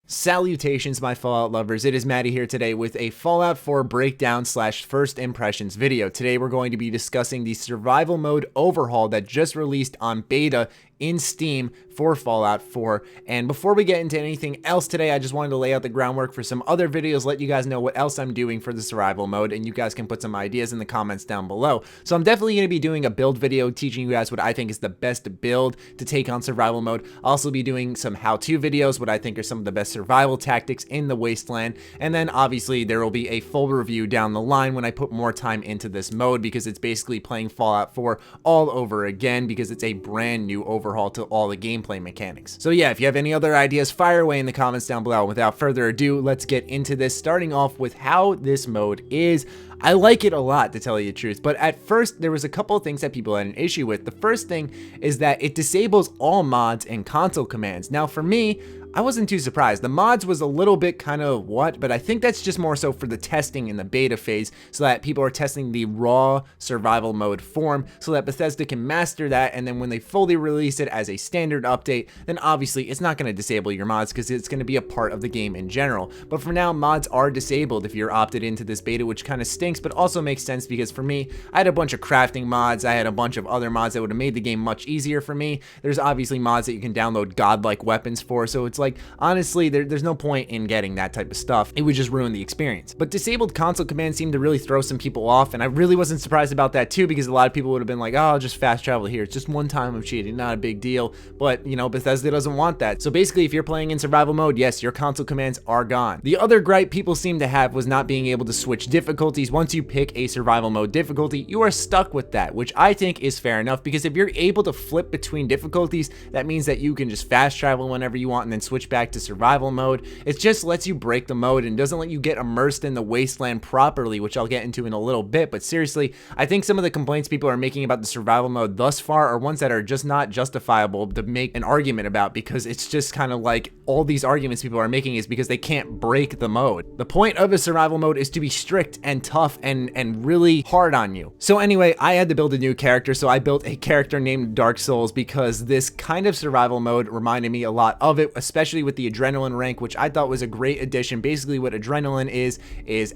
Salutations, my Fallout lovers. It is Matty here today with a Fallout 4 breakdown slash first impressions video. Today we're going to be discussing the survival mode Overhaul that just released on beta in Steam for Fallout 4. And before we get into anything else today, I just wanted to lay out the groundwork for some other videos, let you guys know what else I'm doing for the survival mode, and you guys can put some ideas in the comments down below. So I'm definitely going to be doing a build video teaching you guys what I think is the best build to take on survival mode. I'll also be doing some how-to videos, what I think are some of the best survival tactics in the wasteland, and then obviously there will be a full review down the line when I put more time into this mode, because it's basically playing Fallout 4 all over again, because it's a brand new overhaul to all the gameplay mechanics. So yeah, if you have any other ideas, fire away in the comments down below. Without further ado, let's get into this, starting off with how this mode is. I like it a lot, to tell you the truth, but at first there was a couple of things that people had an issue with. The first thing is that it disables all mods and console commands. Now for me, I wasn't too surprised. The mods was a little bit kind of what, but I think that's just more so for the testing in the beta phase, so that people are testing the raw survival mode form, so that Bethesda can master that, and then when they fully release it as a standard update, then obviously it's not going to disable your mods, because it's going to be a part of the game in general. But for now, mods are disabled if you're opted into this beta, which kind of stinks, but also makes sense, because for me, I had a bunch of crafting mods, I had a bunch of other mods that would have made the game much easier for me. There's obviously mods that you can download godlike weapons for, so it's like, honestly, there's no point in getting that type of stuff. It would just ruin the experience. But disabled console commands seem to really throw some people off, and I really wasn't surprised about that too, because a lot of people would have been like, oh, I'll just fast travel here. It's just one time of cheating, not a big deal. But, you know, Bethesda doesn't want that. So basically, if you're playing in survival mode, yes, your console commands are gone. The other gripe people seem to have was not being able to switch difficulties. Once you pick a survival mode difficulty, you are stuck with that, which I think is fair enough, because if you're able to flip between difficulties, that means that you can just fast travel whenever you want and then switch back to survival mode. It just lets you break the mode and doesn't let you get immersed in the wasteland properly, which I'll get into in a little bit. But seriously, I think some of the complaints people are making about the survival mode thus far are ones that are just not justifiable to make an argument about, because it's just kind of like all these arguments people are making is because they can't break the mode. The point of a survival mode is to be strict and tough and really hard on you. So anyway, I had to build a new character, so I built a character named Dark Souls, because this kind of survival mode reminded me a lot of it, especially with the adrenaline rank, which I thought was a great addition. Basically what adrenaline is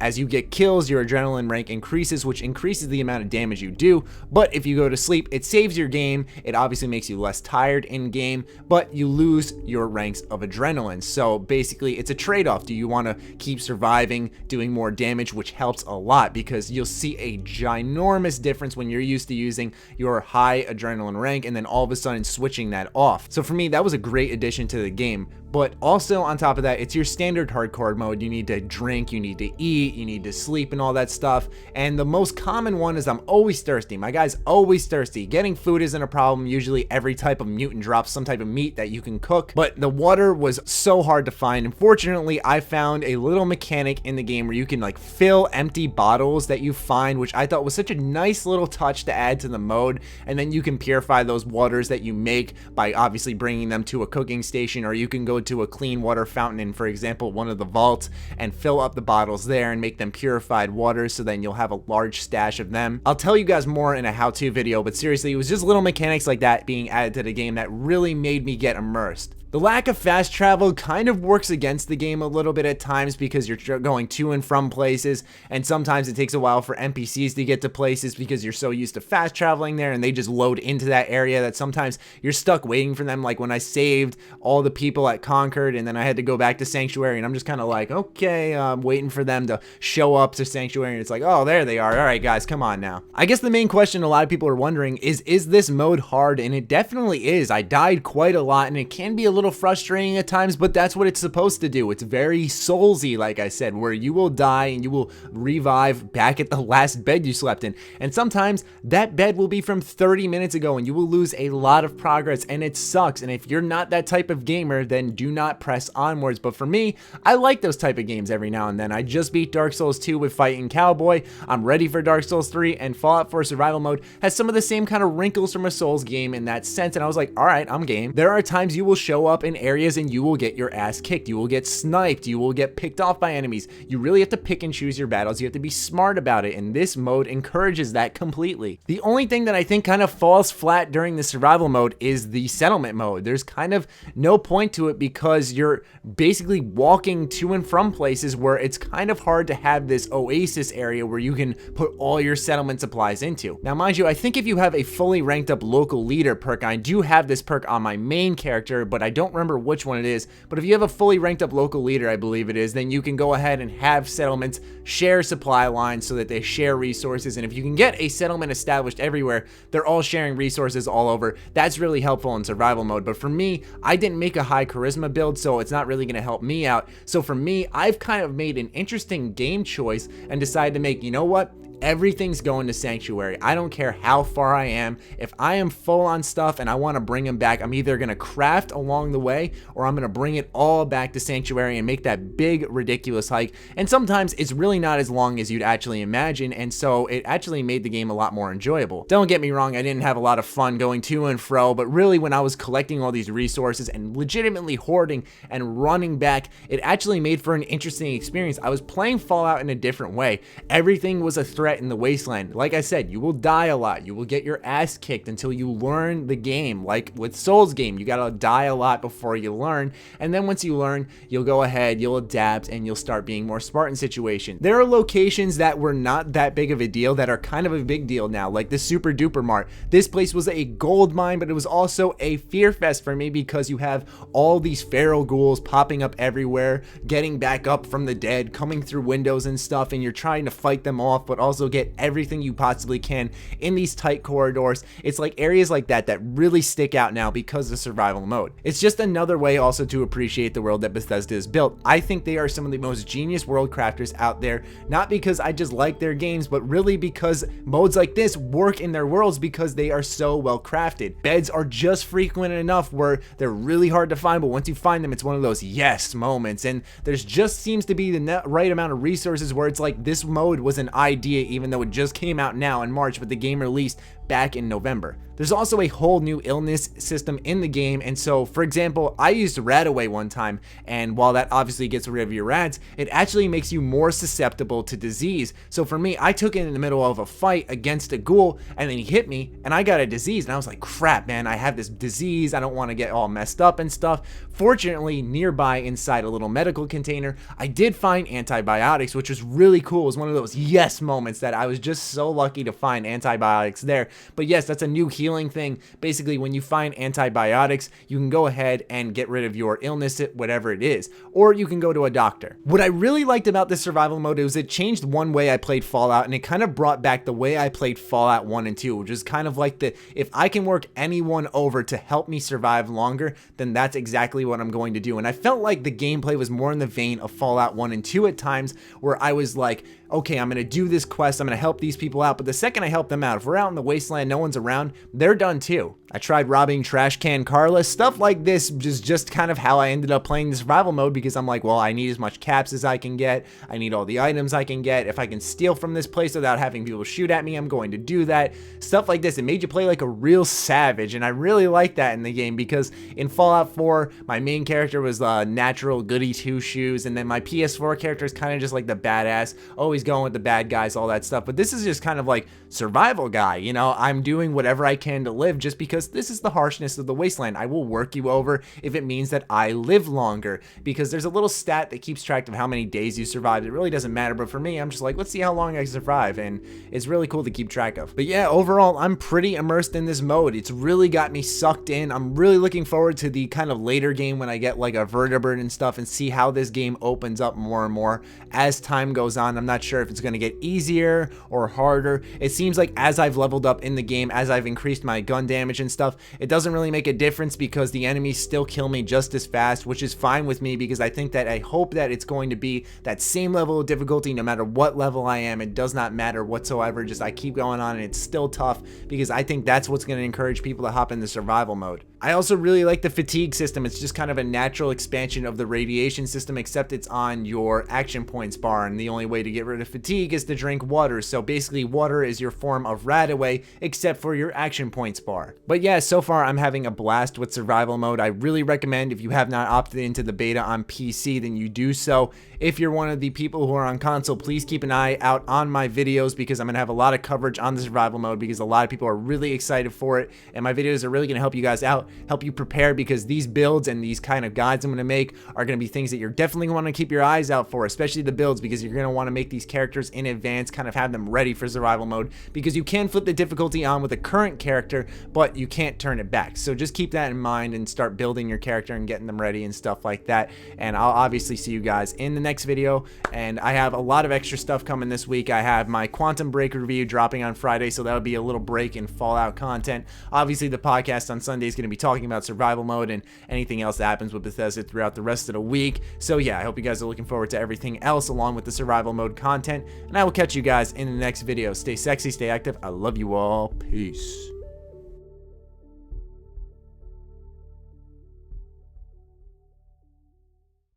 as you get kills, your adrenaline rank increases, which increases the amount of damage you do. But if you go to sleep, it saves your game. It obviously makes you less tired in game, but you lose your ranks of adrenaline. So basically it's a trade-off. Do you want to keep surviving, doing more damage, which helps a lot, because you'll see a ginormous difference when you're used to using your high adrenaline rank and then all of a sudden switching that off. So for me, that was a great addition to the game. But also on top of that, it's your standard hardcore mode. You need to drink, you need to eat, you need to sleep and all that stuff. And the most common one is I'm always thirsty. My guy's always thirsty. Getting food isn't a problem. Usually every type of mutant drops some type of meat that you can cook. But the water was so hard to find. Unfortunately, I found a little mechanic in the game where you can like fill empty bottles that you find, which I thought was such a nice little touch to add to the mode. And then you can purify those waters that you make by obviously bringing them to a cooking station, or you can go to a clean water fountain in, for example, one of the vaults, and fill up the bottles there and make them purified waters, so then you'll have a large stash of them. I'll tell you guys more in a how-to video, but seriously, it was just little mechanics like that being added to the game that really made me get immersed. The lack of fast travel kind of works against the game a little bit at times, because you're going to and from places, and sometimes it takes a while for NPCs to get to places because you're so used to fast traveling there and they just load into that area that sometimes you're stuck waiting for them. Like when I saved all the people at Concord and then I had to go back to Sanctuary, and I'm just kind of like, okay, I'm waiting for them to show up to Sanctuary, and it's like, oh, there they are. All right, guys, come on now. I guess the main question a lot of people are wondering is this mode hard? And it definitely is. I died quite a lot, and it can be a little frustrating at times, but that's what it's supposed to do. It's very Soulsy, like I said, where you will die and you will revive back at the last bed you slept in. And sometimes that bed will be from 30 minutes ago and you will lose a lot of progress, and it sucks. And if you're not that type of gamer, then do not press onwards. But for me, I like those type of games every now and then. I just beat Dark Souls 2 with Fighting Cowboy. I'm ready for Dark Souls 3, and Fallout 4 Survival Mode has some of the same kind of wrinkles from a Souls game in that sense. And I was like, all right, I'm game. There are times you will show up in areas and you will get your ass kicked. You will get sniped. You will get picked off by enemies. You really have to pick and choose your battles. You have to be smart about it, and this mode encourages that completely. The only thing that I think kind of falls flat during the survival mode is the settlement mode. There's kind of no point to it because you're basically walking to and from places where it's kind of hard to have this oasis area where you can put all your settlement supplies into. Now, mind you, I think if you have a fully ranked up local leader perk, I do have this perk on my main character, but I don't remember which one it is. But if you have a fully ranked up local leader, I believe it is, then you can go ahead and have settlements share supply lines so that they share resources. And if you can get a settlement established everywhere, they're all sharing resources all over. That's really helpful in survival mode. But for me, I didn't make a high charisma build, so it's not really going to help me out. So for me, I've kind of made an interesting game choice and decided to make, you know what? Everything's going to Sanctuary. I don't care how far I am. If I am full on stuff and I want to bring them back, I'm either going to craft along the way or I'm going to bring it all back to Sanctuary and make that big, ridiculous hike. And sometimes it's really not as long as you'd actually imagine, and so it actually made the game a lot more enjoyable. Don't get me wrong, I didn't have a lot of fun going to and fro, but really when I was collecting all these resources and legitimately hoarding and running back, it actually made for an interesting experience. I was playing Fallout in a different way. Everything was a threat in the wasteland. Like I said, you will die a lot. You will get your ass kicked until you learn the game. Like with Souls game, you gotta die a lot before you learn, and then once you learn, you'll go ahead, you'll adapt, and you'll start being more smart in situations. There are locations that were not that big of a deal that are kind of a big deal now, like the Super Duper Mart. This place was a gold mine, but it was also a fear fest for me because you have all these feral ghouls popping up everywhere, getting back up from the dead, coming through windows and stuff, and you're trying to fight them off, but also get everything you possibly can in these tight corridors. It's like areas like that that really stick out now because of survival mode. It's just another way also to appreciate the world that Bethesda has built. I think they are some of the most genius world crafters out there, not because I just like their games, but really because modes like this work in their worlds because they are so well crafted. Beds are just frequent enough where they're really hard to find, but once you find them, it's one of those yes moments, and there's just seems to be the right amount of resources where it's like this mode was an idea even though it just came out now in March, but the game released back in November. There's also a whole new illness system in the game, and so for example, I used Rataway one time, and while that obviously gets rid of your rats, it actually makes you more susceptible to disease. So for me, I took it in the middle of a fight against a ghoul, and then he hit me, and I got a disease, and I was like, crap man, I have this disease, I don't want to get all messed up and stuff. Fortunately, nearby inside a little medical container, I did find antibiotics, which was really cool. It was one of those yes moments that I was just so lucky to find antibiotics there. But yes, that's a new healing thing. Basically, when you find antibiotics, you can go ahead and get rid of your illness, whatever it is, or you can go to a doctor. What I really liked about this survival mode is it changed one way I played Fallout, and it kind of brought back the way I played Fallout 1 and 2, which is kind of like the, if I can work anyone over to help me survive longer, then that's exactly what I'm going to do. And I felt like the gameplay was more in the vein of Fallout 1 and 2 at times, where I was like, okay, I'm gonna do this quest, I'm gonna help these people out, but the second I help them out, if we're out in the wasteland, no one's around, they're done too. I tried robbing Trash Can Carla, stuff like this, just kind of how I ended up playing the survival mode, because I'm like, well, I need as much caps as I can get, I need all the items I can get, if I can steal from this place without having people shoot at me, I'm going to do that. Stuff like this, it made you play like a real savage, and I really like that in the game, because in Fallout 4, my main character was natural goody two-shoes, and then my PS4 character is kind of just like the badass, always going with the bad guys, all that stuff. But this is just kind of like survival guy, you know, I'm doing whatever I can to live just because this is the harshness of the wasteland. I will work you over if it means that I live longer, because there's a little stat that keeps track of how many days you survived. It really doesn't matter, but for me, I'm just like, let's see how long I survive, and it's really cool to keep track of. But yeah, overall, I'm pretty immersed in this mode. It's really got me sucked in. I'm really looking forward to the kind of later game when I get like a vertebrate and stuff and see how this game opens up more and more as time goes on. I'm not sure if it's going to get easier or harder. It seems like as I've leveled up in the game, as I've increased my gun damage and stuff, it doesn't really make a difference because the enemies still kill me just as fast, which is fine with me, because I think that I hope that it's going to be that same level of difficulty no matter what level I am. It does not matter whatsoever, just I keep going on and it's still tough, because I think that's what's going to encourage people to hop in the survival mode. I also really like the fatigue system. It's just kind of a natural expansion of the radiation system, except it's on your action points bar, and the only way to get rid of fatigue is to drink water. So basically water is your form of Radaway, except for your action points bar. But yeah, so far I'm having a blast with survival mode. I really recommend, if you have not opted into the beta on PC, then you do so. If you're one of the people who are on console, please keep an eye out on my videos, because I'm going to have a lot of coverage on the survival mode, because a lot of people are really excited for it, and my videos are really going to help you guys out, help you prepare, because these builds and these kind of guides I'm going to make are going to be things that you're definitely going to want to keep your eyes out for, especially the builds, because you're going to want to make these characters in advance, kind of have them ready for survival mode, because you can flip the difficulty on with a current character, but you can't turn it back. So just keep that in mind and start building your character and getting them ready and stuff like that. And I'll obviously see you guys in the next video, and I have a lot of extra stuff coming this week. I have my Quantum Break review dropping on Friday, so that'll be a little break in Fallout content. Obviously the podcast on Sunday is going to be talking about survival mode and anything else that happens with Bethesda throughout the rest of the week. So yeah, I hope you guys are looking forward to everything else along with the survival mode content, and I will catch you guys in the next video. Stay sexy, stay active. I love you all. Peace.